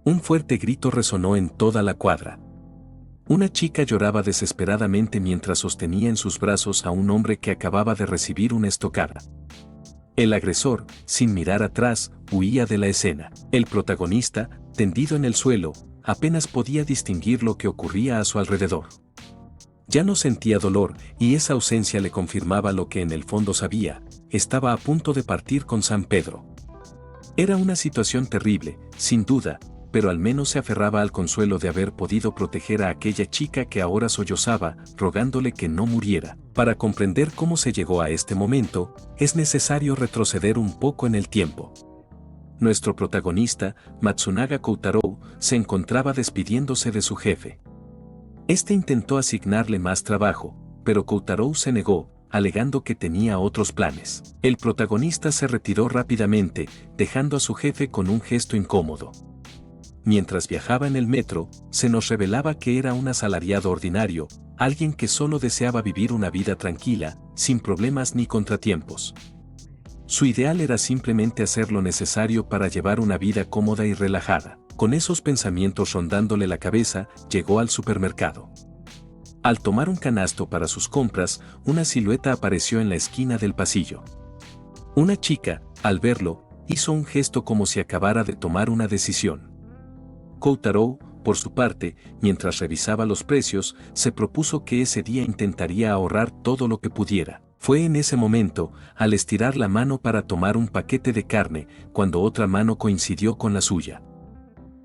Un fuerte grito resonó en toda la cuadra. Una chica lloraba desesperadamente mientras sostenía en sus brazos a un hombre que acababa de recibir una estocada. El agresor, sin mirar atrás, huía de la escena. El protagonista, tendido en el suelo, apenas podía distinguir lo que ocurría a su alrededor. Ya no sentía dolor, y esa ausencia le confirmaba lo que en el fondo sabía: estaba a punto de partir con San Pedro. Era una situación terrible, sin duda, pero al menos se aferraba al consuelo de haber podido proteger a aquella chica que ahora sollozaba, rogándole que no muriera. Para comprender cómo se llegó a este momento, es necesario retroceder un poco en el tiempo. Nuestro protagonista, Matsunaga Koutarou, se encontraba despidiéndose de su jefe. Este intentó asignarle más trabajo, pero Koutarou se negó, alegando que tenía otros planes. El protagonista se retiró rápidamente, dejando a su jefe con un gesto incómodo. Mientras viajaba en el metro, se nos revelaba que era un asalariado ordinario, alguien que solo deseaba vivir una vida tranquila, sin problemas ni contratiempos. Su ideal era simplemente hacer lo necesario para llevar una vida cómoda y relajada. Con esos pensamientos rondándole la cabeza, llegó al supermercado. Al tomar un canasto para sus compras, una silueta apareció en la esquina del pasillo. Una chica, al verlo, hizo un gesto como si acabara de tomar una decisión. Koutarou, por su parte, mientras revisaba los precios, se propuso que ese día intentaría ahorrar todo lo que pudiera. Fue en ese momento, al estirar la mano para tomar un paquete de carne, cuando otra mano coincidió con la suya.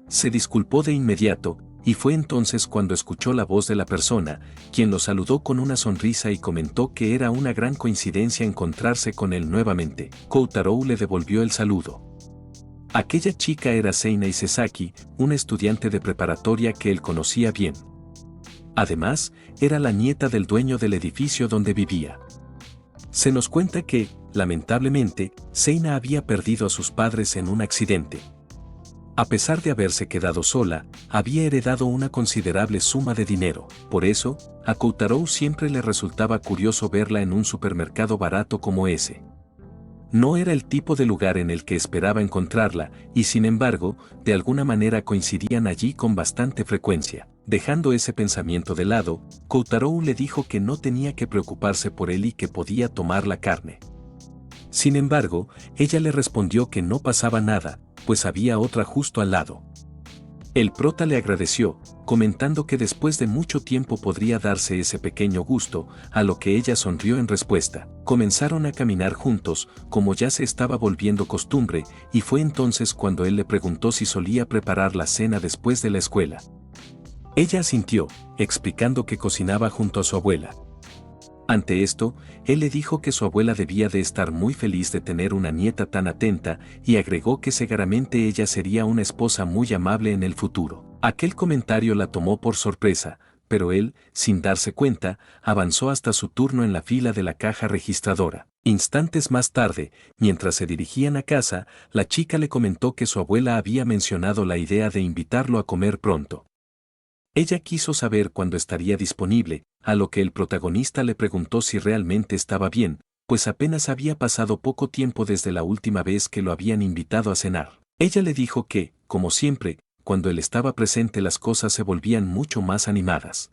Se disculpó de inmediato, y fue entonces cuando escuchó la voz de la persona, quien lo saludó con una sonrisa y comentó que era una gran coincidencia encontrarse con él nuevamente. Koutarou le devolvió el saludo. Aquella chica era Seina Isesaki, una estudiante de preparatoria que él conocía bien. Además, era la nieta del dueño del edificio donde vivía. Se nos cuenta que, lamentablemente, Seina había perdido a sus padres en un accidente. A pesar de haberse quedado sola, había heredado una considerable suma de dinero. Por eso, a Koutarou siempre le resultaba curioso verla en un supermercado barato como ese. No era el tipo de lugar en el que esperaba encontrarla, y sin embargo, de alguna manera coincidían allí con bastante frecuencia. Dejando ese pensamiento de lado, Koutarou le dijo que no tenía que preocuparse por él y que podía tomar la carne. Sin embargo, ella le respondió que no pasaba nada, pues había otra justo al lado. El prota le agradeció, comentando que después de mucho tiempo podría darse ese pequeño gusto, a lo que ella sonrió en respuesta. Comenzaron a caminar juntos, como ya se estaba volviendo costumbre, y fue entonces cuando él le preguntó si solía preparar la cena después de la escuela. Ella asintió, explicando que cocinaba junto a su abuela. Ante esto, él le dijo que su abuela debía de estar muy feliz de tener una nieta tan atenta, y agregó que seguramente ella sería una esposa muy amable en el futuro. Aquel comentario la tomó por sorpresa, pero él, sin darse cuenta, avanzó hasta su turno en la fila de la caja registradora. Instantes más tarde, mientras se dirigían a casa, la chica le comentó que su abuela había mencionado la idea de invitarlo a comer pronto. Ella quiso saber cuándo estaría disponible, a lo que el protagonista le preguntó si realmente estaba bien, pues apenas había pasado poco tiempo desde la última vez que lo habían invitado a cenar. Ella le dijo que, como siempre, cuando él estaba presente las cosas se volvían mucho más animadas.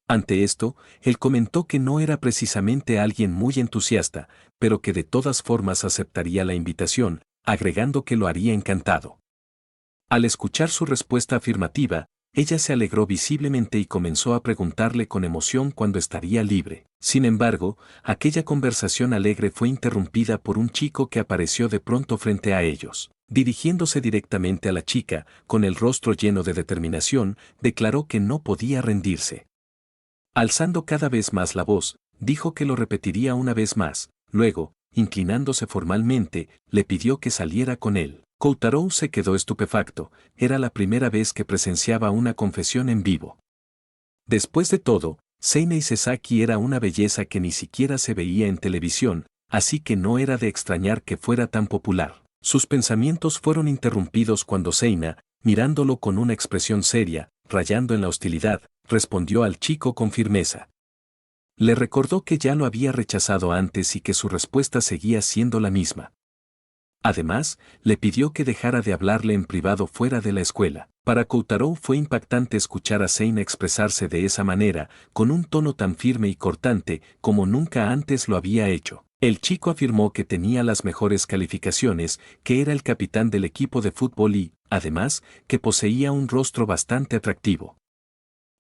Ante esto, él comentó que no era precisamente alguien muy entusiasta, pero que de todas formas aceptaría la invitación, agregando que lo haría encantado. Al escuchar su respuesta afirmativa, ella se alegró visiblemente y comenzó a preguntarle con emoción cuándo estaría libre. Sin embargo, aquella conversación alegre fue interrumpida por un chico que apareció de pronto frente a ellos. Dirigiéndose directamente a la chica, con el rostro lleno de determinación, declaró que no podía rendirse. Alzando cada vez más la voz, dijo que lo repetiría una vez más. Luego, inclinándose formalmente, le pidió que saliera con él. Koutarou se quedó estupefacto, era la primera vez que presenciaba una confesión en vivo. Después de todo, Seina Isesaki era una belleza que ni siquiera se veía en televisión, así que no era de extrañar que fuera tan popular. Sus pensamientos fueron interrumpidos cuando Seina, mirándolo con una expresión seria, rayando en la hostilidad, respondió al chico con firmeza. Le recordó que ya lo había rechazado antes y que su respuesta seguía siendo la misma. Además, le pidió que dejara de hablarle en privado fuera de la escuela. Para Koutarou fue impactante escuchar a Seina expresarse de esa manera, con un tono tan firme y cortante como nunca antes lo había hecho. El chico afirmó que tenía las mejores calificaciones, que era el capitán del equipo de fútbol y, además, que poseía un rostro bastante atractivo.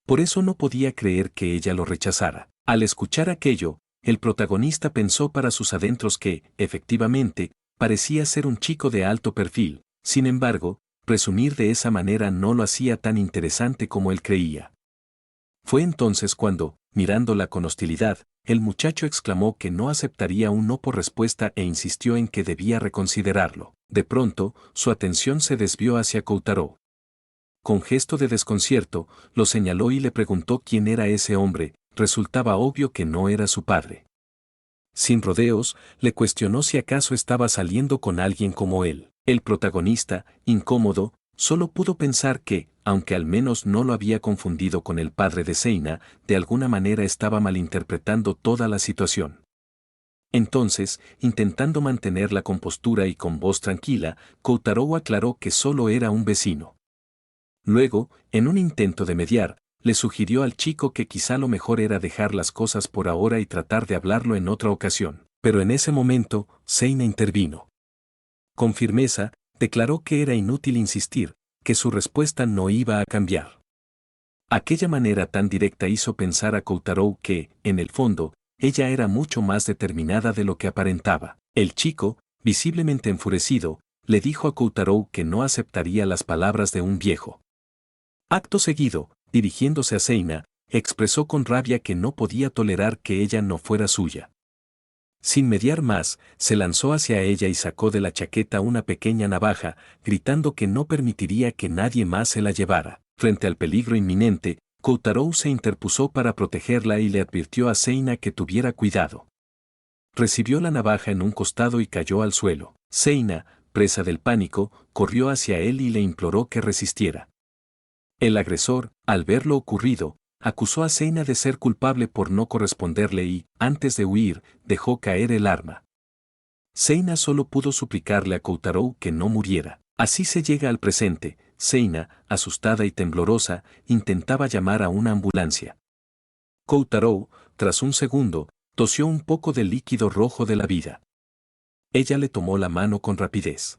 Por eso no podía creer que ella lo rechazara. Al escuchar aquello, el protagonista pensó para sus adentros que, efectivamente, parecía ser un chico de alto perfil. Sin embargo, presumir de esa manera no lo hacía tan interesante como él creía. Fue entonces cuando, mirándola con hostilidad, el muchacho exclamó que no aceptaría un no por respuesta e insistió en que debía reconsiderarlo. De pronto, su atención se desvió hacia Koutarou. Con gesto de desconcierto, lo señaló y le preguntó quién era ese hombre. Resultaba obvio que no era su padre. Sin rodeos, le cuestionó si acaso estaba saliendo con alguien como él. El protagonista, incómodo, solo pudo pensar que, aunque al menos no lo había confundido con el padre de Seina, de alguna manera estaba malinterpretando toda la situación. Entonces, intentando mantener la compostura y con voz tranquila, Koutarou aclaró que solo era un vecino. Luego, en un intento de mediar, le sugirió al chico que quizá lo mejor era dejar las cosas por ahora y tratar de hablarlo en otra ocasión. Pero en ese momento, Seina intervino. Con firmeza, declaró que era inútil insistir, que su respuesta no iba a cambiar. Aquella manera tan directa hizo pensar a Koutarou que, en el fondo, ella era mucho más determinada de lo que aparentaba. El chico, visiblemente enfurecido, le dijo a Koutarou que no aceptaría las palabras de un viejo. Acto seguido, dirigiéndose a Seina, expresó con rabia que no podía tolerar que ella no fuera suya. Sin mediar más, se lanzó hacia ella y sacó de la chaqueta una pequeña navaja, gritando que no permitiría que nadie más se la llevara. Frente al peligro inminente, Koutarou se interpuso para protegerla y le advirtió a Seina que tuviera cuidado. Recibió la navaja en un costado y cayó al suelo. Seina, presa del pánico, corrió hacia él y le imploró que resistiera. El agresor, al ver lo ocurrido, acusó a Seina de ser culpable por no corresponderle y, antes de huir, dejó caer el arma. Seina solo pudo suplicarle a Koutarou que no muriera. Así se llega al presente. Seina, asustada y temblorosa, intentaba llamar a una ambulancia. Koutarou, tras un segundo, tosió un poco del líquido rojo de la vida. Ella le tomó la mano con rapidez.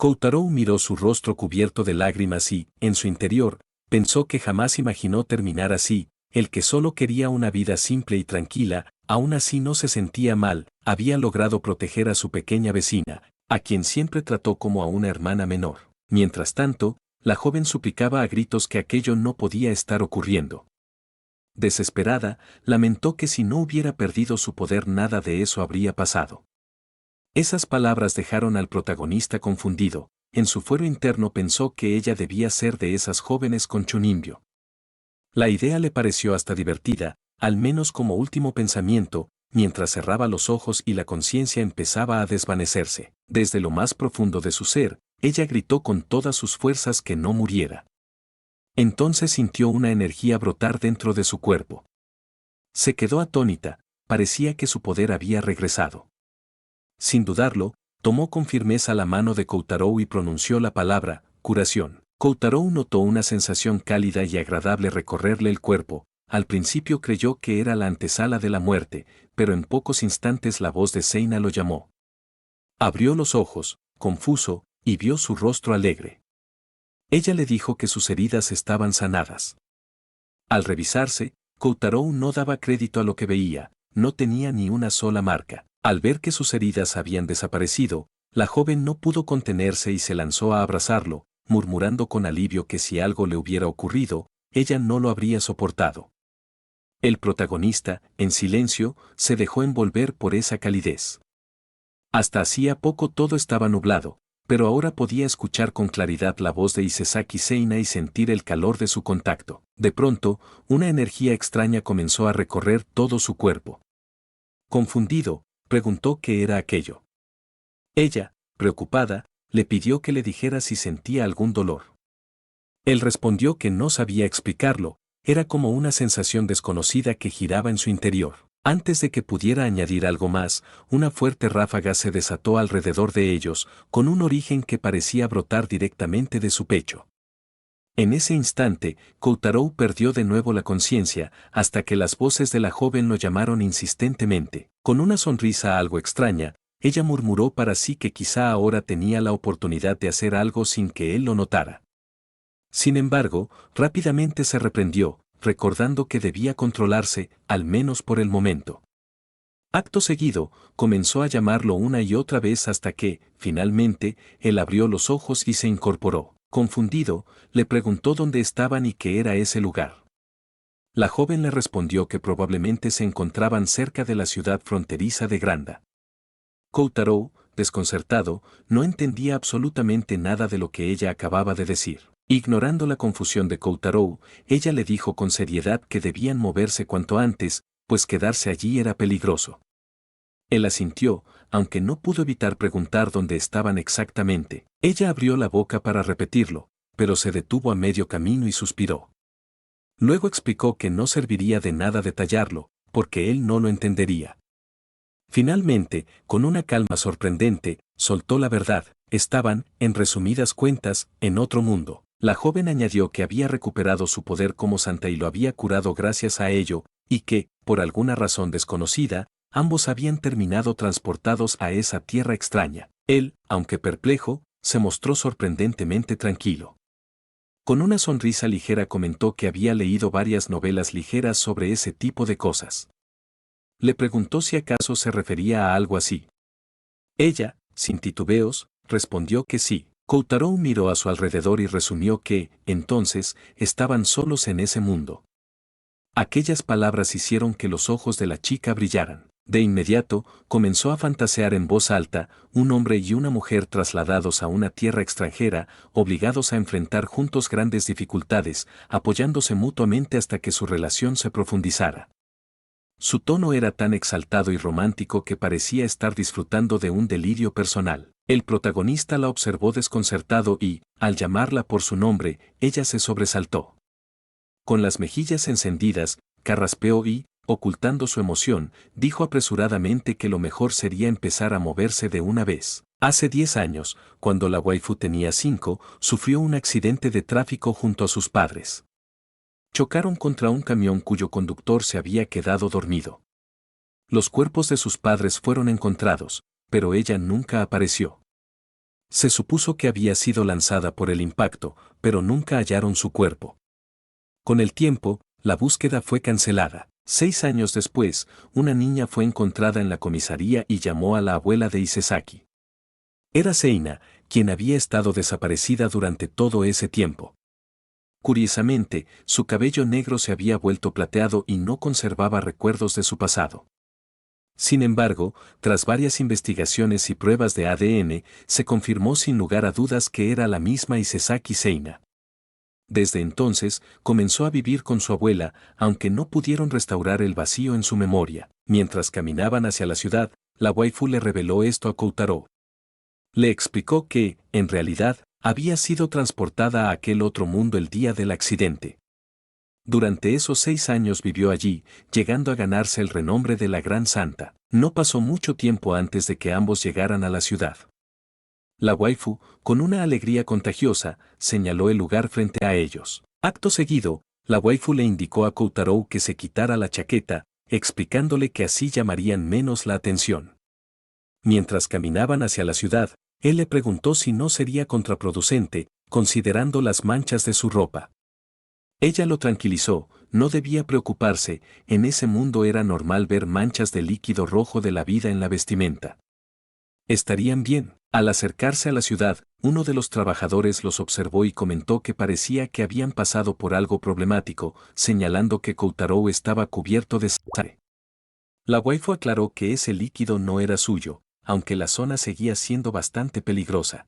Koutarou miró su rostro cubierto de lágrimas y, en su interior, pensó que jamás imaginó terminar así. El que solo quería una vida simple y tranquila, aún así no se sentía mal, había logrado proteger a su pequeña vecina, a quien siempre trató como a una hermana menor. Mientras tanto, la joven suplicaba a gritos que aquello no podía estar ocurriendo. Desesperada, lamentó que si no hubiera perdido su poder nada de eso habría pasado. Esas palabras dejaron al protagonista confundido. En su fuero interno pensó que ella debía ser de esas jóvenes con chunimbio. La idea le pareció hasta divertida, al menos como último pensamiento, mientras cerraba los ojos y la conciencia empezaba a desvanecerse. Desde lo más profundo de su ser, ella gritó con todas sus fuerzas que no muriera. Entonces sintió una energía brotar dentro de su cuerpo. Se quedó atónita, parecía que su poder había regresado. Sin dudarlo, tomó con firmeza la mano de Koutarou y pronunció la palabra, curación. Koutarou notó una sensación cálida y agradable recorrerle el cuerpo. Al principio creyó que era la antesala de la muerte, pero en pocos instantes la voz de Seina lo llamó. Abrió los ojos, confuso, y vio su rostro alegre. Ella le dijo que sus heridas estaban sanadas. Al revisarse, Koutarou no daba crédito a lo que veía, no tenía ni una sola marca. Al ver que sus heridas habían desaparecido, la joven no pudo contenerse y se lanzó a abrazarlo, murmurando con alivio que si algo le hubiera ocurrido, ella no lo habría soportado. El protagonista, en silencio, se dejó envolver por esa calidez. Hasta hacía poco todo estaba nublado, pero ahora podía escuchar con claridad la voz de Isesaki Seina y sentir el calor de su contacto. De pronto, una energía extraña comenzó a recorrer todo su cuerpo. Confundido, preguntó qué era aquello. Ella, preocupada, le pidió que le dijera si sentía algún dolor. Él respondió que no sabía explicarlo, era como una sensación desconocida que giraba en su interior. Antes de que pudiera añadir algo más, una fuerte ráfaga se desató alrededor de ellos, con un origen que parecía brotar directamente de su pecho. En ese instante, Koutarou perdió de nuevo la conciencia, hasta que las voces de la joven lo llamaron insistentemente. Con una sonrisa algo extraña, ella murmuró para sí que quizá ahora tenía la oportunidad de hacer algo sin que él lo notara. Sin embargo, rápidamente se reprendió, recordando que debía controlarse, al menos por el momento. Acto seguido, comenzó a llamarlo una y otra vez hasta que, finalmente, él abrió los ojos y se incorporó. Confundido, le preguntó dónde estaban y qué era ese lugar. La joven le respondió que probablemente se encontraban cerca de la ciudad fronteriza de Granda. Koutarou, desconcertado, no entendía absolutamente nada de lo que ella acababa de decir. Ignorando la confusión de Koutarou, ella le dijo con seriedad que debían moverse cuanto antes, pues quedarse allí era peligroso. Él asintió, aunque no pudo evitar preguntar dónde estaban exactamente. Ella abrió la boca para repetirlo, pero se detuvo a medio camino y suspiró. Luego explicó que no serviría de nada detallarlo, porque él no lo entendería. Finalmente, con una calma sorprendente, soltó la verdad: estaban, en resumidas cuentas, en otro mundo. La joven añadió que había recuperado su poder como santa y lo había curado gracias a ello, y que, por alguna razón desconocida, ambos habían terminado transportados a esa tierra extraña. Él, aunque perplejo, se mostró sorprendentemente tranquilo. Con una sonrisa ligera comentó que había leído varias novelas ligeras sobre ese tipo de cosas. Le preguntó si acaso se refería a algo así. Ella, sin titubeos, respondió que sí. Koutarou miró a su alrededor y resumió que, entonces, estaban solos en ese mundo. Aquellas palabras hicieron que los ojos de la chica brillaran. De inmediato, comenzó a fantasear en voz alta, un hombre y una mujer trasladados a una tierra extranjera, obligados a enfrentar juntos grandes dificultades, apoyándose mutuamente hasta que su relación se profundizara. Su tono era tan exaltado y romántico que parecía estar disfrutando de un delirio personal. El protagonista la observó desconcertado y, al llamarla por su nombre, ella se sobresaltó. Con las mejillas encendidas, carraspeó y, ocultando su emoción, dijo apresuradamente que lo mejor sería empezar a moverse de una vez. Hace 10 años, cuando la waifu tenía 5, sufrió un accidente de tráfico junto a sus padres. Chocaron contra un camión cuyo conductor se había quedado dormido. Los cuerpos de sus padres fueron encontrados, pero ella nunca apareció. Se supuso que había sido lanzada por el impacto, pero nunca hallaron su cuerpo. Con el tiempo, la búsqueda fue cancelada. 6 años después, una niña fue encontrada en la comisaría y llamó a la abuela de Isesaki. Era Seina, quien había estado desaparecida durante todo ese tiempo. Curiosamente, su cabello negro se había vuelto plateado y no conservaba recuerdos de su pasado. Sin embargo, tras varias investigaciones y pruebas de ADN, se confirmó sin lugar a dudas que era la misma Isesaki Seina. Desde entonces, comenzó a vivir con su abuela, aunque no pudieron restaurar el vacío en su memoria. Mientras caminaban hacia la ciudad, la waifu le reveló esto a Koutarou. Le explicó que, en realidad, había sido transportada a aquel otro mundo el día del accidente. Durante esos 6 años vivió allí, llegando a ganarse el renombre de la Gran Santa. No pasó mucho tiempo antes de que ambos llegaran a la ciudad. La waifu, con una alegría contagiosa, señaló el lugar frente a ellos. Acto seguido, la waifu le indicó a Koutarou que se quitara la chaqueta, explicándole que así llamarían menos la atención. Mientras caminaban hacia la ciudad, él le preguntó si no sería contraproducente, considerando las manchas de su ropa. Ella lo tranquilizó, no debía preocuparse, en ese mundo era normal ver manchas de líquido rojo de la vida en la vestimenta. Estarían bien. Al acercarse a la ciudad, uno de los trabajadores los observó y comentó que parecía que habían pasado por algo problemático, señalando que Koutarou estaba cubierto de sangre. La waifu aclaró que ese líquido no era suyo, aunque la zona seguía siendo bastante peligrosa.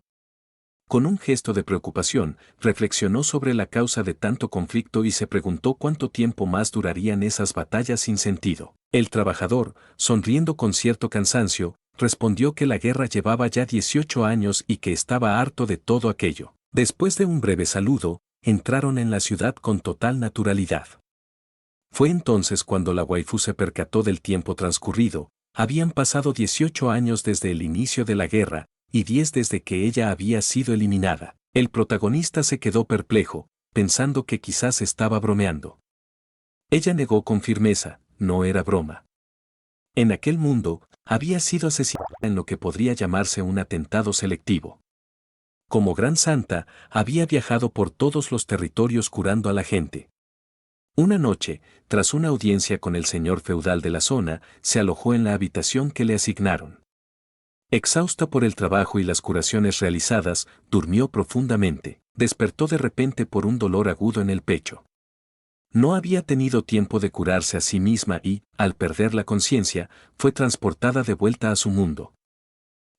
Con un gesto de preocupación, reflexionó sobre la causa de tanto conflicto y se preguntó cuánto tiempo más durarían esas batallas sin sentido. El trabajador, sonriendo con cierto cansancio, respondió que la guerra llevaba ya 18 años y que estaba harto de todo aquello. Después de un breve saludo, entraron en la ciudad con total naturalidad. Fue entonces cuando la waifu se percató del tiempo transcurrido. Habían pasado 18 años desde el inicio de la guerra, y 10 desde que ella había sido eliminada. El protagonista se quedó perplejo, pensando que quizás estaba bromeando. Ella negó con firmeza, no era broma. En aquel mundo, había sido asesinada en lo que podría llamarse un atentado selectivo. Como gran santa, había viajado por todos los territorios curando a la gente. Una noche, tras una audiencia con el señor feudal de la zona, se alojó en la habitación que le asignaron. Exhausta por el trabajo y las curaciones realizadas, durmió profundamente. Despertó de repente por un dolor agudo en el pecho. No había tenido tiempo de curarse a sí misma y, al perder la conciencia, fue transportada de vuelta a su mundo.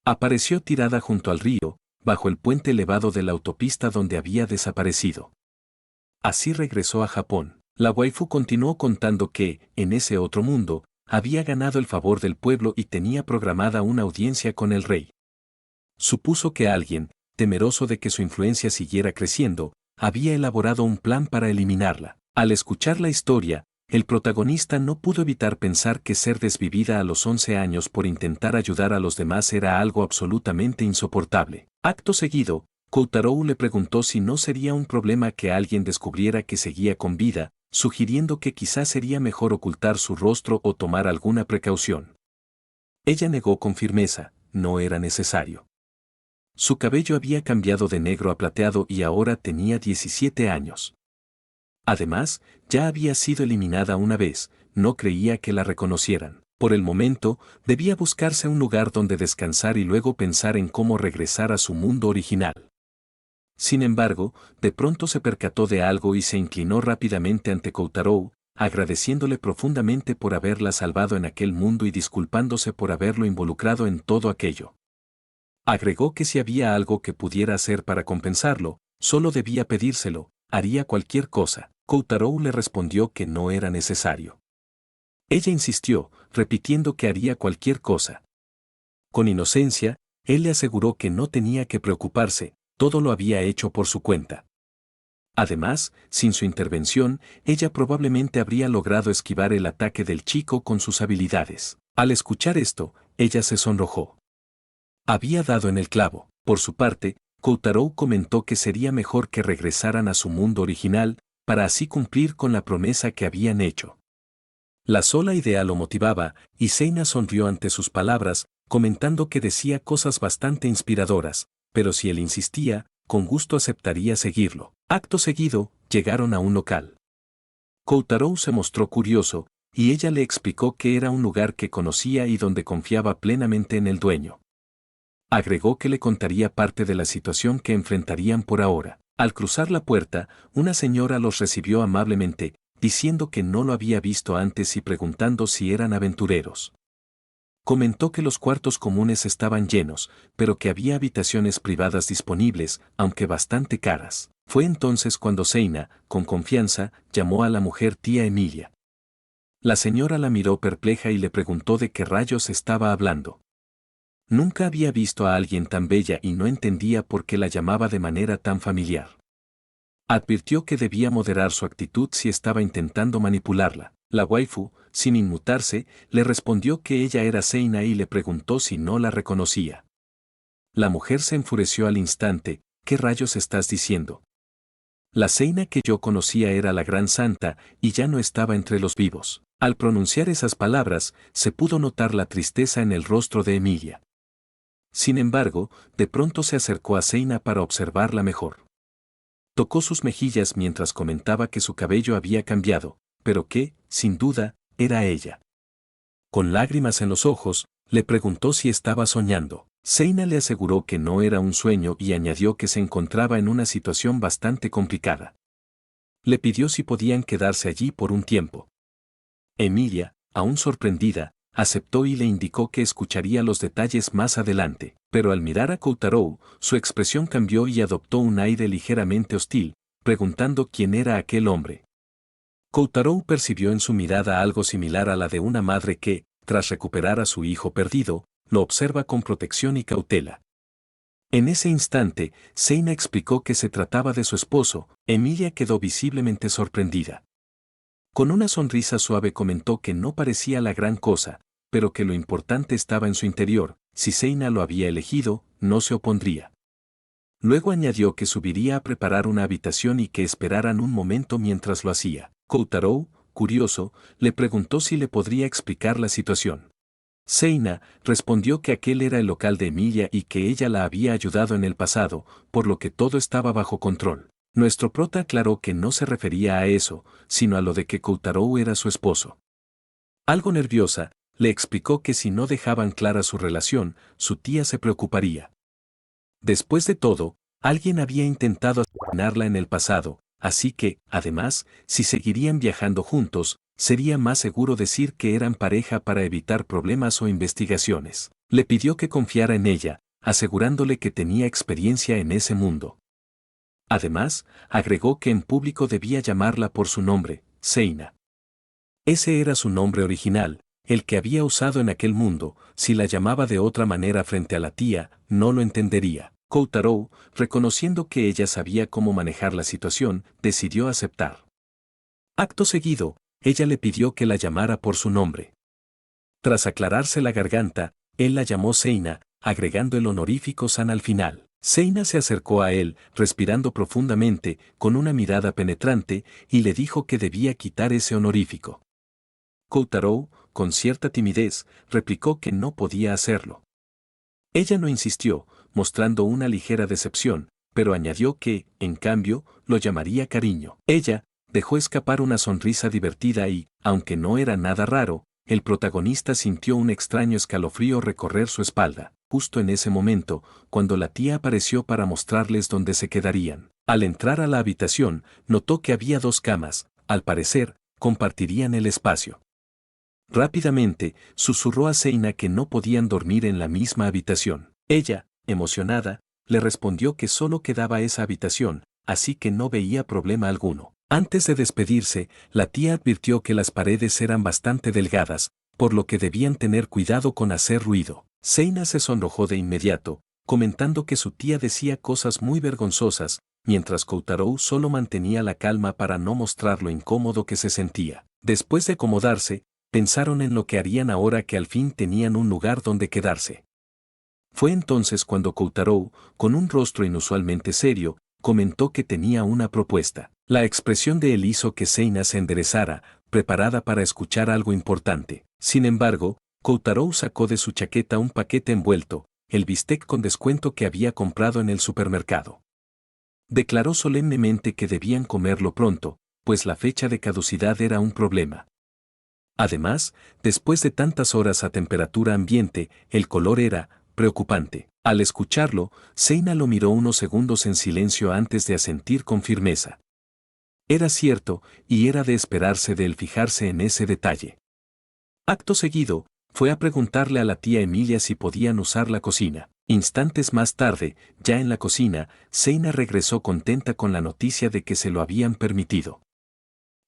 Apareció tirada junto al río, bajo el puente elevado de la autopista donde había desaparecido. Así regresó a Japón. La waifu continuó contando que, en ese otro mundo, había ganado el favor del pueblo y tenía programada una audiencia con el rey. Supuso que alguien, temeroso de que su influencia siguiera creciendo, había elaborado un plan para eliminarla. Al escuchar la historia, el protagonista no pudo evitar pensar que ser desvivida a los 11 años por intentar ayudar a los demás era algo absolutamente insoportable. Acto seguido, Koutarou le preguntó si no sería un problema que alguien descubriera que seguía con vida, sugiriendo que quizás sería mejor ocultar su rostro o tomar alguna precaución. Ella negó con firmeza, no era necesario. Su cabello había cambiado de negro a plateado y ahora tenía 17 años. Además, ya había sido eliminada una vez, no creía que la reconocieran. Por el momento, debía buscarse un lugar donde descansar y luego pensar en cómo regresar a su mundo original. Sin embargo, de pronto se percató de algo y se inclinó rápidamente ante Koutarou, agradeciéndole profundamente por haberla salvado en aquel mundo y disculpándose por haberlo involucrado en todo aquello. Agregó que si había algo que pudiera hacer para compensarlo, solo debía pedírselo, haría cualquier cosa. Koutarou le respondió que no era necesario. Ella insistió, repitiendo que haría cualquier cosa. Con inocencia, él le aseguró que no tenía que preocuparse, todo lo había hecho por su cuenta. Además, sin su intervención, ella probablemente habría logrado esquivar el ataque del chico con sus habilidades. Al escuchar esto, ella se sonrojó. Había dado en el clavo. Por su parte, Koutarou comentó que sería mejor que regresaran a su mundo original, para así cumplir con la promesa que habían hecho. La sola idea lo motivaba, y Seina sonrió ante sus palabras, comentando que decía cosas bastante inspiradoras, pero si él insistía, con gusto aceptaría seguirlo. Acto seguido, llegaron a un local. Koutarou se mostró curioso, y ella le explicó que era un lugar que conocía y donde confiaba plenamente en el dueño. Agregó que le contaría parte de la situación que enfrentarían por ahora. Al cruzar la puerta, una señora los recibió amablemente, diciendo que no lo había visto antes y preguntando si eran aventureros. Comentó que los cuartos comunes estaban llenos, pero que había habitaciones privadas disponibles, aunque bastante caras. Fue entonces cuando Seina, con confianza, llamó a la mujer tía Emilia. La señora la miró perpleja y le preguntó de qué rayos estaba hablando. Nunca había visto a alguien tan bella y no entendía por qué la llamaba de manera tan familiar. Advirtió que debía moderar su actitud si estaba intentando manipularla. La waifu, sin inmutarse, le respondió que ella era Seina y le preguntó si no la reconocía. La mujer se enfureció al instante. ¿Qué rayos estás diciendo? La Seina que yo conocía era la gran santa y ya no estaba entre los vivos. Al pronunciar esas palabras, se pudo notar la tristeza en el rostro de Emilia. Sin embargo, de pronto se acercó a Seina para observarla mejor. Tocó sus mejillas mientras comentaba que su cabello había cambiado, pero que, sin duda, era ella. Con lágrimas en los ojos, le preguntó si estaba soñando. Seina le aseguró que no era un sueño y añadió que se encontraba en una situación bastante complicada. Le pidió si podían quedarse allí por un tiempo. Emilia, aún sorprendida, aceptó y le indicó que escucharía los detalles más adelante, pero al mirar a Koutarou, su expresión cambió y adoptó un aire ligeramente hostil, preguntando quién era aquel hombre. Koutarou percibió en su mirada algo similar a la de una madre que, tras recuperar a su hijo perdido, lo observa con protección y cautela. En ese instante, Seina explicó que se trataba de su esposo. Emilia quedó visiblemente sorprendida. Con una sonrisa suave comentó que no parecía la gran cosa, pero que lo importante estaba en su interior. Si Seina lo había elegido, no se opondría. Luego añadió que subiría a preparar una habitación y que esperaran un momento mientras lo hacía. Koutarou, curioso, le preguntó si le podría explicar la situación. Seina respondió que aquel era el local de Emilia y que ella la había ayudado en el pasado, por lo que todo estaba bajo control. Nuestro prota aclaró que no se refería a eso, sino a lo de que Koutarou era su esposo. Algo nerviosa, le explicó que si no dejaban clara su relación, su tía se preocuparía. Después de todo, alguien había intentado asesinarla en el pasado, así que, además, si seguirían viajando juntos, sería más seguro decir que eran pareja para evitar problemas o investigaciones. Le pidió que confiara en ella, asegurándole que tenía experiencia en ese mundo. Además, agregó que en público debía llamarla por su nombre, Seina. Ese era su nombre original, el que había usado en aquel mundo. Si la llamaba de otra manera frente a la tía, no lo entendería. Koutarou, reconociendo que ella sabía cómo manejar la situación, decidió aceptar. Acto seguido, ella le pidió que la llamara por su nombre. Tras aclararse la garganta, él la llamó Seina, agregando el honorífico San al final. Seina se acercó a él, respirando profundamente, con una mirada penetrante, y le dijo que debía quitar ese honorífico. Koutarou, con cierta timidez, replicó que no podía hacerlo. Ella no insistió, mostrando una ligera decepción, pero añadió que, en cambio, lo llamaría cariño. Ella dejó escapar una sonrisa divertida y, aunque no era nada raro, el protagonista sintió un extraño escalofrío recorrer su espalda, justo en ese momento, cuando la tía apareció para mostrarles dónde se quedarían. Al entrar a la habitación, notó que había 2 camas, al parecer, compartirían el espacio. Rápidamente, susurró a Seina que no podían dormir en la misma habitación. Ella, emocionada, le respondió que solo quedaba esa habitación, así que no veía problema alguno. Antes de despedirse, la tía advirtió que las paredes eran bastante delgadas, por lo que debían tener cuidado con hacer ruido. Seina se sonrojó de inmediato, comentando que su tía decía cosas muy vergonzosas, mientras Koutarou solo mantenía la calma para no mostrar lo incómodo que se sentía. Después de acomodarse, pensaron en lo que harían ahora que al fin tenían un lugar donde quedarse. Fue entonces cuando Koutarou, con un rostro inusualmente serio, comentó que tenía una propuesta. La expresión de él hizo que Seina se enderezara, preparada para escuchar algo importante. Sin embargo, Koutarou sacó de su chaqueta un paquete envuelto, el bistec con descuento que había comprado en el supermercado. Declaró solemnemente que debían comerlo pronto, pues la fecha de caducidad era un problema. Además, después de tantas horas a temperatura ambiente, el color era preocupante. Al escucharlo, Seina lo miró unos segundos en silencio antes de asentir con firmeza. Era cierto, y era de esperarse de él fijarse en ese detalle. Acto seguido, fue a preguntarle a la tía Emilia si podían usar la cocina. Instantes más tarde, ya en la cocina, Seina regresó contenta con la noticia de que se lo habían permitido.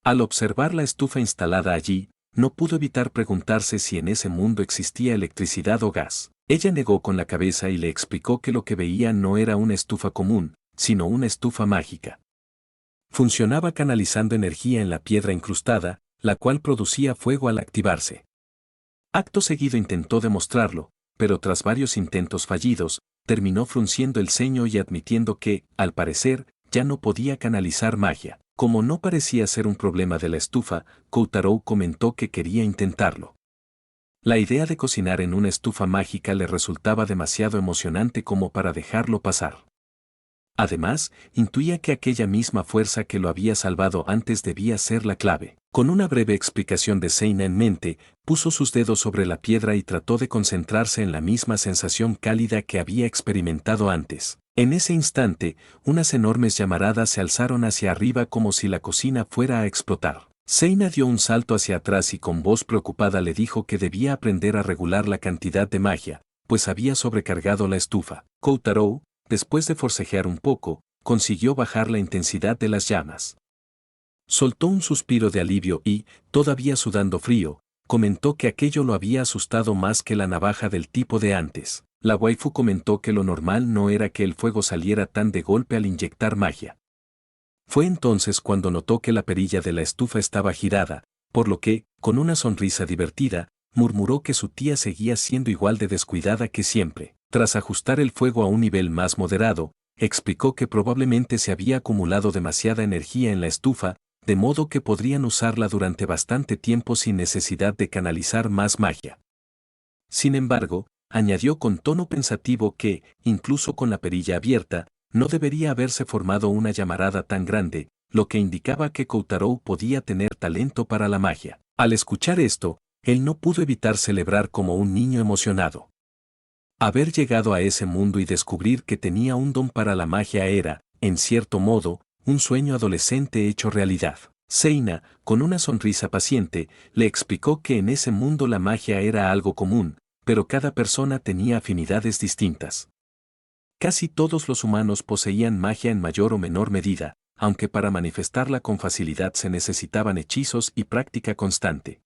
Al observar la estufa instalada allí, no pudo evitar preguntarse si en ese mundo existía electricidad o gas. Ella negó con la cabeza y le explicó que lo que veía no era una estufa común, sino una estufa mágica. Funcionaba canalizando energía en la piedra incrustada, la cual producía fuego al activarse. Acto seguido intentó demostrarlo, pero tras varios intentos fallidos, terminó frunciendo el ceño y admitiendo que, al parecer, ya no podía canalizar magia. Como no parecía ser un problema de la estufa, Koutarou comentó que quería intentarlo. La idea de cocinar en una estufa mágica le resultaba demasiado emocionante como para dejarlo pasar. Además, intuía que aquella misma fuerza que lo había salvado antes debía ser la clave. Con una breve explicación de Seina en mente, puso sus dedos sobre la piedra y trató de concentrarse en la misma sensación cálida que había experimentado antes. En ese instante, unas enormes llamaradas se alzaron hacia arriba como si la cocina fuera a explotar. Seina dio un salto hacia atrás y con voz preocupada le dijo que debía aprender a regular la cantidad de magia, pues había sobrecargado la estufa. Koutarou, después de forcejear un poco, consiguió bajar la intensidad de las llamas. Soltó un suspiro de alivio y, todavía sudando frío, comentó que aquello lo había asustado más que la navaja del tipo de antes. La waifu comentó que lo normal no era que el fuego saliera tan de golpe al inyectar magia. Fue entonces cuando notó que la perilla de la estufa estaba girada, por lo que, con una sonrisa divertida, murmuró que su tía seguía siendo igual de descuidada que siempre. Tras ajustar el fuego a un nivel más moderado, explicó que probablemente se había acumulado demasiada energía en la estufa, de modo que podrían usarla durante bastante tiempo sin necesidad de canalizar más magia. Sin embargo, añadió con tono pensativo que, incluso con la perilla abierta, no debería haberse formado una llamarada tan grande, lo que indicaba que Kotaro podía tener talento para la magia. Al escuchar esto, él no pudo evitar celebrar como un niño emocionado. Haber llegado a ese mundo y descubrir que tenía un don para la magia era, en cierto modo, un sueño adolescente hecho realidad. Seina, con una sonrisa paciente, le explicó que en ese mundo la magia era algo común, pero cada persona tenía afinidades distintas. Casi todos los humanos poseían magia en mayor o menor medida, aunque para manifestarla con facilidad se necesitaban hechizos y práctica constante.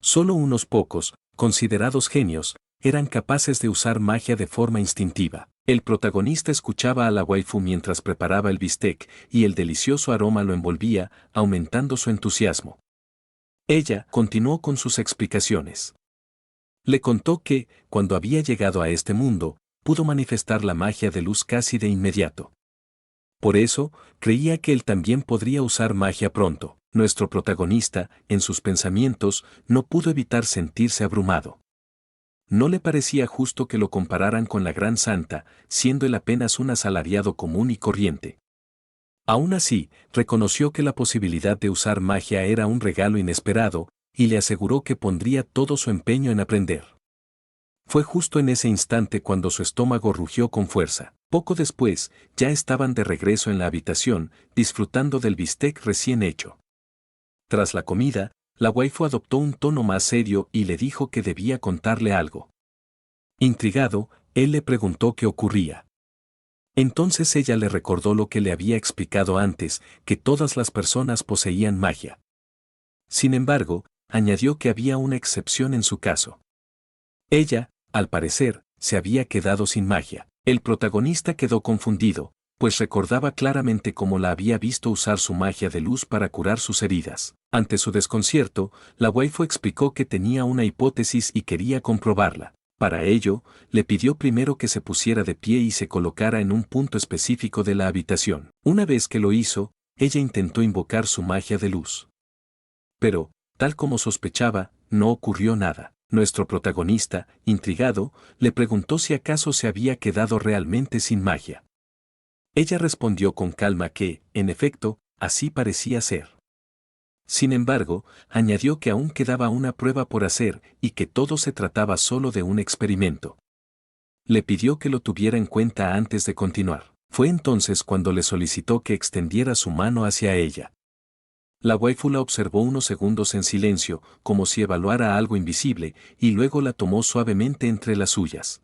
Solo unos pocos, considerados genios, eran capaces de usar magia de forma instintiva. El protagonista escuchaba a la waifu mientras preparaba el bistec, y el delicioso aroma lo envolvía, aumentando su entusiasmo. Ella continuó con sus explicaciones. Le contó que, cuando había llegado a este mundo, pudo manifestar la magia de luz casi de inmediato. Por eso, creía que él también podría usar magia pronto. Nuestro protagonista, en sus pensamientos, no pudo evitar sentirse abrumado. No le parecía justo que lo compararan con la gran santa, siendo él apenas un asalariado común y corriente. Aún así, reconoció que la posibilidad de usar magia era un regalo inesperado, y le aseguró que pondría todo su empeño en aprender. Fue justo en ese instante cuando su estómago rugió con fuerza. Poco después, ya estaban de regreso en la habitación, disfrutando del bistec recién hecho. Tras la comida, la waifu adoptó un tono más serio y le dijo que debía contarle algo. Intrigado, él le preguntó qué ocurría. Entonces ella le recordó lo que le había explicado antes, que todas las personas poseían magia. Sin embargo, añadió que había una excepción en su caso. Ella, al parecer, se había quedado sin magia. El protagonista quedó confundido, pues recordaba claramente cómo la había visto usar su magia de luz para curar sus heridas. Ante su desconcierto, la waifu explicó que tenía una hipótesis y quería comprobarla. Para ello, le pidió primero que se pusiera de pie y se colocara en un punto específico de la habitación. Una vez que lo hizo, ella intentó invocar su magia de luz. Pero, tal como sospechaba, no ocurrió nada. Nuestro protagonista, intrigado, le preguntó si acaso se había quedado realmente sin magia. Ella respondió con calma que, en efecto, así parecía ser. Sin embargo, añadió que aún quedaba una prueba por hacer y que todo se trataba solo de un experimento. Le pidió que lo tuviera en cuenta antes de continuar. Fue entonces cuando le solicitó que extendiera su mano hacia ella. La waifu la observó unos segundos en silencio, como si evaluara algo invisible, y luego la tomó suavemente entre las suyas.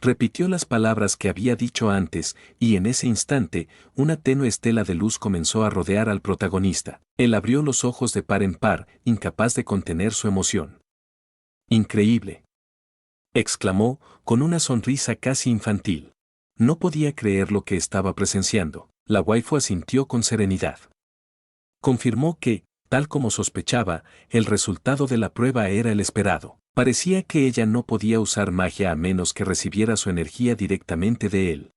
Repitió las palabras que había dicho antes, y en ese instante, una tenue estela de luz comenzó a rodear al protagonista. Él abrió los ojos de par en par, incapaz de contener su emoción. «Increíble», exclamó, con una sonrisa casi infantil. No podía creer lo que estaba presenciando. La waifu asintió con serenidad. Confirmó que, tal como sospechaba, el resultado de la prueba era el esperado. Parecía que ella no podía usar magia a menos que recibiera su energía directamente de él.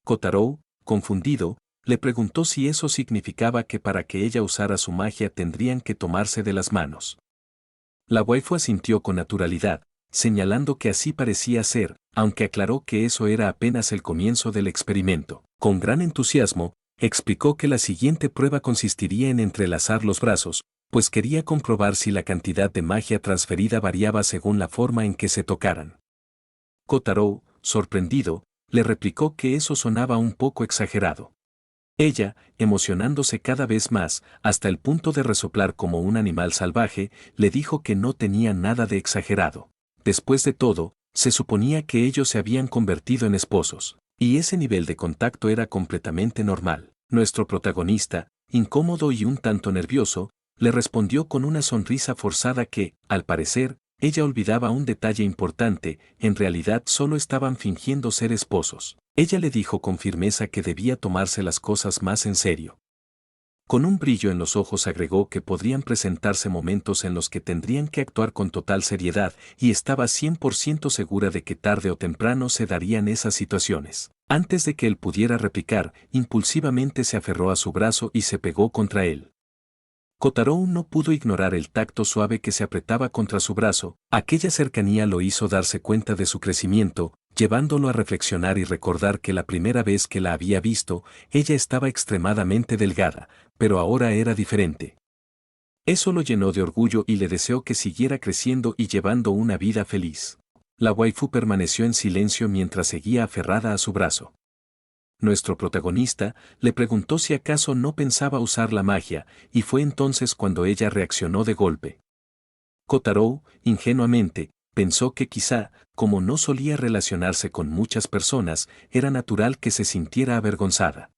Kotaro, confundido, le preguntó si eso significaba que para que ella usara su magia tendrían que tomarse de las manos. La waifu asintió con naturalidad, señalando que así parecía ser, aunque aclaró que eso era apenas el comienzo del experimento. Con gran entusiasmo, explicó que la siguiente prueba consistiría en entrelazar los brazos, pues quería comprobar si la cantidad de magia transferida variaba según la forma en que se tocaran. Kotaro, sorprendido, le replicó que eso sonaba un poco exagerado. Ella, emocionándose cada vez más, hasta el punto de resoplar como un animal salvaje, le dijo que no tenía nada de exagerado. Después de todo, se suponía que ellos se habían convertido en esposos, y ese nivel de contacto era completamente normal. Nuestro protagonista, incómodo y un tanto nervioso, le respondió con una sonrisa forzada que, al parecer, ella olvidaba un detalle importante: en realidad solo estaban fingiendo ser esposos. Ella le dijo con firmeza que debía tomarse las cosas más en serio. Con un brillo en los ojos agregó que podrían presentarse momentos en los que tendrían que actuar con total seriedad, y estaba 100% segura de que tarde o temprano se darían esas situaciones. Antes de que él pudiera replicar, impulsivamente se aferró a su brazo y se pegó contra él. Kotaro no pudo ignorar el tacto suave que se apretaba contra su brazo. Aquella cercanía lo hizo darse cuenta de su crecimiento, llevándolo a reflexionar y recordar que la primera vez que la había visto, ella estaba extremadamente delgada, pero ahora era diferente. Eso lo llenó de orgullo y le deseó que siguiera creciendo y llevando una vida feliz. La waifu permaneció en silencio mientras seguía aferrada a su brazo. Nuestro protagonista le preguntó si acaso no pensaba usar la magia, y fue entonces cuando ella reaccionó de golpe. Kotaro, ingenuamente, pensó que quizá, como no solía relacionarse con muchas personas, era natural que se sintiera avergonzada.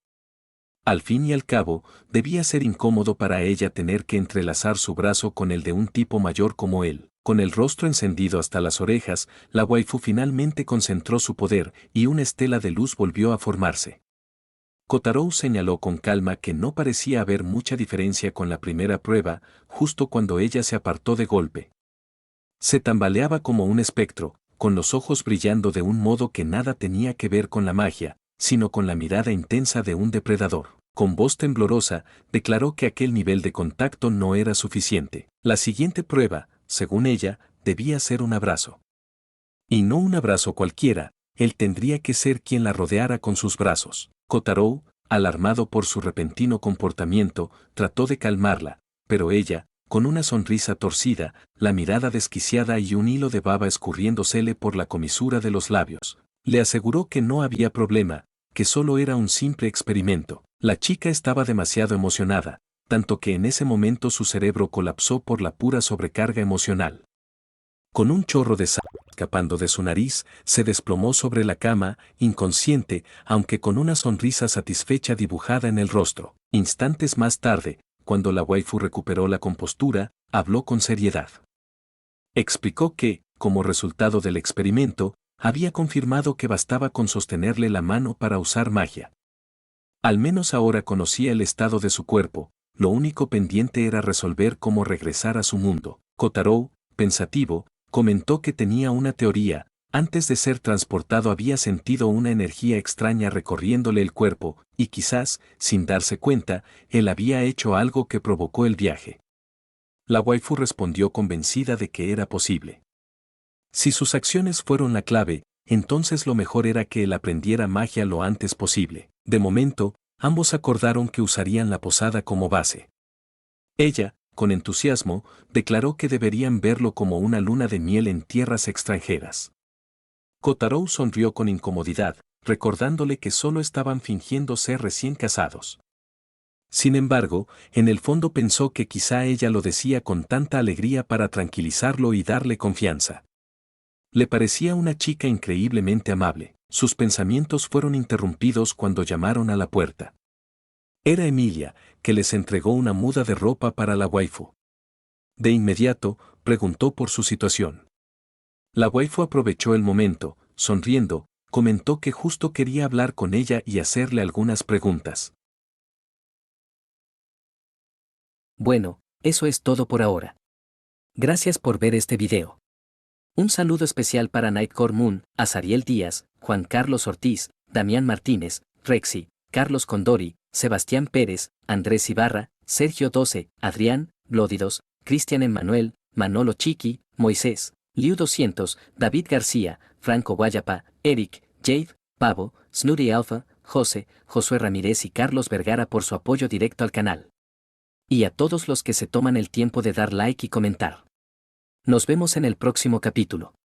Al fin y al cabo, debía ser incómodo para ella tener que entrelazar su brazo con el de un tipo mayor como él. Con el rostro encendido hasta las orejas, la waifu finalmente concentró su poder y una estela de luz volvió a formarse. Kotaro señaló con calma que no parecía haber mucha diferencia con la primera prueba, justo cuando ella se apartó de golpe. Se tambaleaba como un espectro, con los ojos brillando de un modo que nada tenía que ver con la magia, sino con la mirada intensa de un depredador. Con voz temblorosa, declaró que aquel nivel de contacto no era suficiente. La siguiente prueba, según ella, debía ser un abrazo. Y no un abrazo cualquiera, él tendría que ser quien la rodeara con sus brazos. Kotaro, alarmado por su repentino comportamiento, trató de calmarla, pero ella, con una sonrisa torcida, la mirada desquiciada y un hilo de baba escurriéndosele por la comisura de los labios, le aseguró que no había problema, que solo era un simple experimento. La chica estaba demasiado emocionada, tanto que en ese momento su cerebro colapsó por la pura sobrecarga emocional. Con un chorro de sangre escapando de su nariz, se desplomó sobre la cama, inconsciente, aunque con una sonrisa satisfecha dibujada en el rostro. Instantes más tarde, cuando la waifu recuperó la compostura, habló con seriedad. Explicó que, como resultado del experimento, había confirmado que bastaba con sostenerle la mano para usar magia. Al menos ahora conocía el estado de su cuerpo, lo único pendiente era resolver cómo regresar a su mundo. Kotaro, pensativo, comentó que tenía una teoría: antes de ser transportado había sentido una energía extraña recorriéndole el cuerpo, y quizás, sin darse cuenta, él había hecho algo que provocó el viaje. La waifu respondió convencida de que era posible. Si sus acciones fueron la clave, entonces lo mejor era que él aprendiera magia lo antes posible. De momento, ambos acordaron que usarían la posada como base. Ella, con entusiasmo, declaró que deberían verlo como una luna de miel en tierras extranjeras. Kotaro sonrió con incomodidad, recordándole que solo estaban fingiendo ser recién casados. Sin embargo, en el fondo pensó que quizá ella lo decía con tanta alegría para tranquilizarlo y darle confianza. Le parecía una chica increíblemente amable. Sus pensamientos fueron interrumpidos cuando llamaron a la puerta. Era Emilia, que les entregó una muda de ropa para la waifu. De inmediato, preguntó por su situación. La waifu aprovechó el momento, sonriendo, comentó que justo quería hablar con ella y hacerle algunas preguntas. Bueno, eso es todo por ahora. Gracias por ver este video. Un saludo especial para Nightcore Moon, Azariel Díaz, Juan Carlos Ortiz, Damián Martínez, Rexy, Carlos Condori, Sebastián Pérez, Andrés Ibarra, Sergio 12, Adrián, Glódidos, Cristian Emmanuel, Manolo Chiqui, Moisés, Liu 200, David García, Franco Guayapa, Eric, Jade, Pavo, Snooty Alpha, José, Josué Ramírez y Carlos Vergara por su apoyo directo al canal. Y a todos los que se toman el tiempo de dar like y comentar. Nos vemos en el próximo capítulo.